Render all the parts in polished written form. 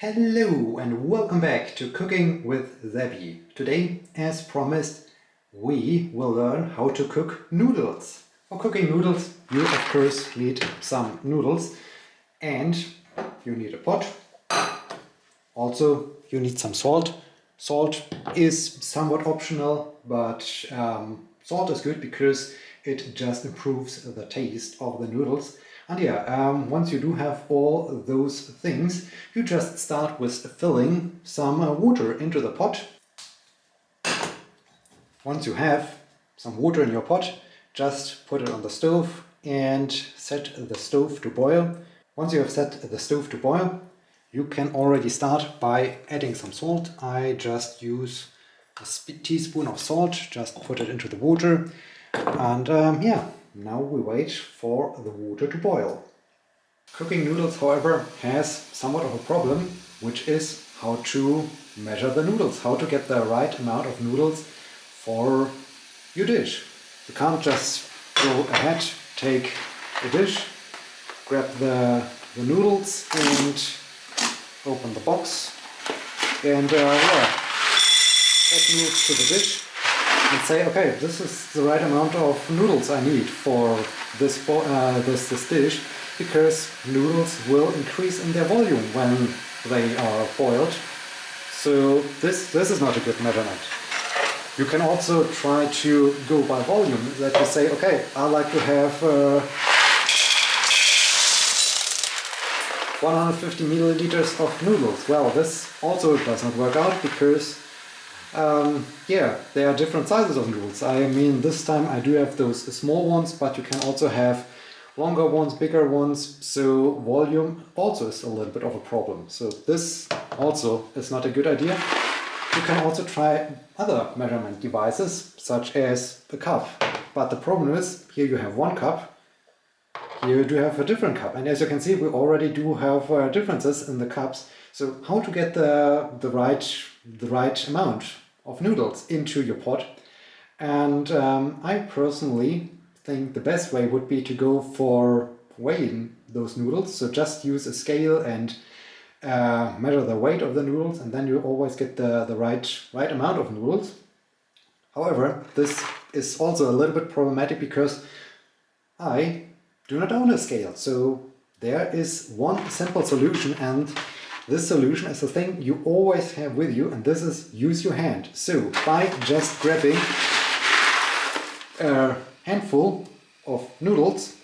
Hello and welcome back to Cooking with Sebbi. Today, as promised, we will learn how to cook noodles. For cooking noodles, you of course need some noodles and you need a pot. Also, you need some salt. Salt is somewhat optional, but salt is good because it just improves the taste of the noodles. And once you do have all those things, you just start with filling some water into the pot. Once you have some water in your pot, just put it on the stove and set the stove to boil. Once you have set the stove to boil, you can already start by adding some salt. I just use a teaspoon of salt, just put it into the water, and now we wait for the water to boil. Cooking noodles, however, has somewhat of a problem, which is how to measure the noodles, how to get the right amount of noodles for your dish. You can't just go ahead, take a dish, grab the noodles and open the box and add noodles to the dish and say, okay, this is the right amount of noodles I need for this dish, because noodles will increase in their volume when they are boiled. So this is not a good measurement. You can also try to go by volume, that you say, okay, I like to have 150 milliliters of noodles. Well, this also does not work out because there are different sizes of noodles. I mean, this time I do have those small ones, but you can also have longer ones, bigger ones, so volume also is a little bit of a problem. So this also is not a good idea. You can also try other measurement devices, such as a cup. But the problem is, here you have one cup, here you do have a different cup. And as you can see, we already do have differences in the cups. So how to get the right amount of noodles into your pot. And I personally think the best way would be to go for weighing those noodles. So just use a scale and measure the weight of the noodles, and then you always get the right amount of noodles. However, this is also a little bit problematic because I do not own a scale. So there is one simple solution, and this solution is the thing you always have with you, and this is use your hand. So by just grabbing a handful of noodles,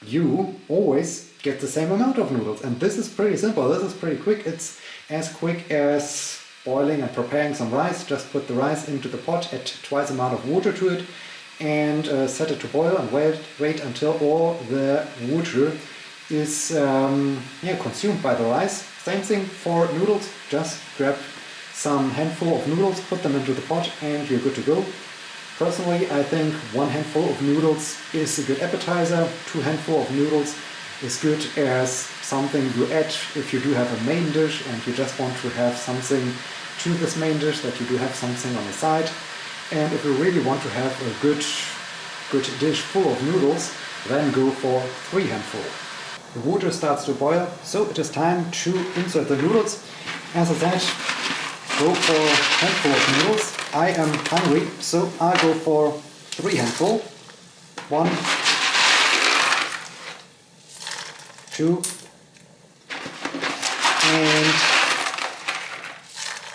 you always get the same amount of noodles. And this is pretty simple, this is pretty quick. It's as quick as boiling and preparing some rice. Just put the rice into the pot, add twice the amount of water to it, and set it to boil and wait until all the water is consumed by the rice. Same thing for noodles, just grab some handful of noodles, put them into the pot, and you're good to go. Personally, I think one handful of noodles is a good appetizer. 2 handfuls of noodles is good as something you add if you do have a main dish and you just want to have something to this main dish, that you do have something on the side. And if you really want to have a good dish full of noodles, then go for 3 handfuls. The water starts to boil, so it is time to insert the noodles. As I said, go for a handful of noodles. I am hungry, so I go for 3 handfuls. 1, 2, and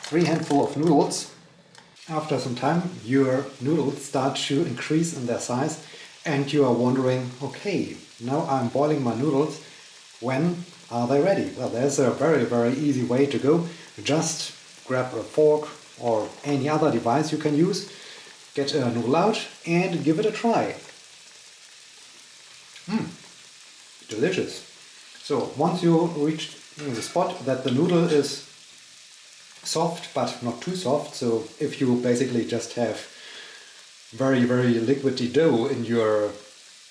3 handfuls of noodles. After some time, your noodles start to increase in their size, and you are wondering, okay, now I'm boiling my noodles. When are they ready? Well, there's a very, very easy way to go. Just grab a fork or any other device you can use, get a noodle out and give it a try. Delicious. So once you reach the spot that the noodle is soft but not too soft, so if you basically just have very, very liquidy dough in your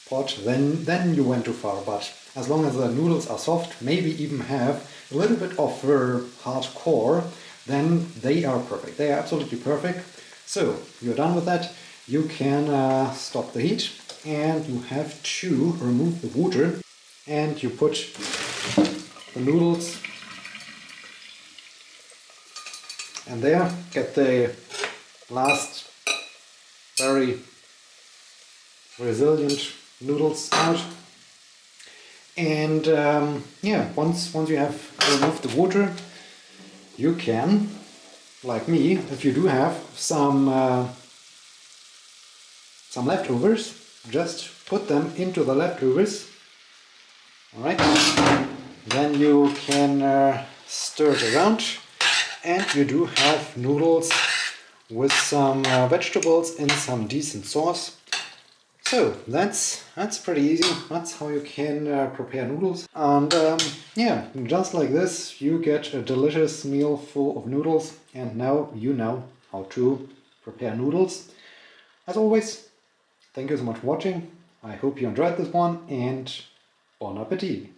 pot, then you went too far. But as long as the noodles are soft, maybe even have a little bit of a hard core, then they are perfect. They are absolutely perfect. So you're done with that. You can stop the heat, and you have to remove the water, and you put the noodles And there, get the last very resilient noodles out. And yeah, once you have removed the water, you can, like me, if you do have some leftovers, just put them into the leftovers. Alright, then you can stir it around, and you do have noodles with some vegetables and some decent sauce. So that's pretty easy. That's how you can prepare noodles. And yeah, just like this you get a delicious meal full of noodles, and now you know how to prepare noodles. As always, thank you so much for watching. I hope you enjoyed this one, and bon appetit!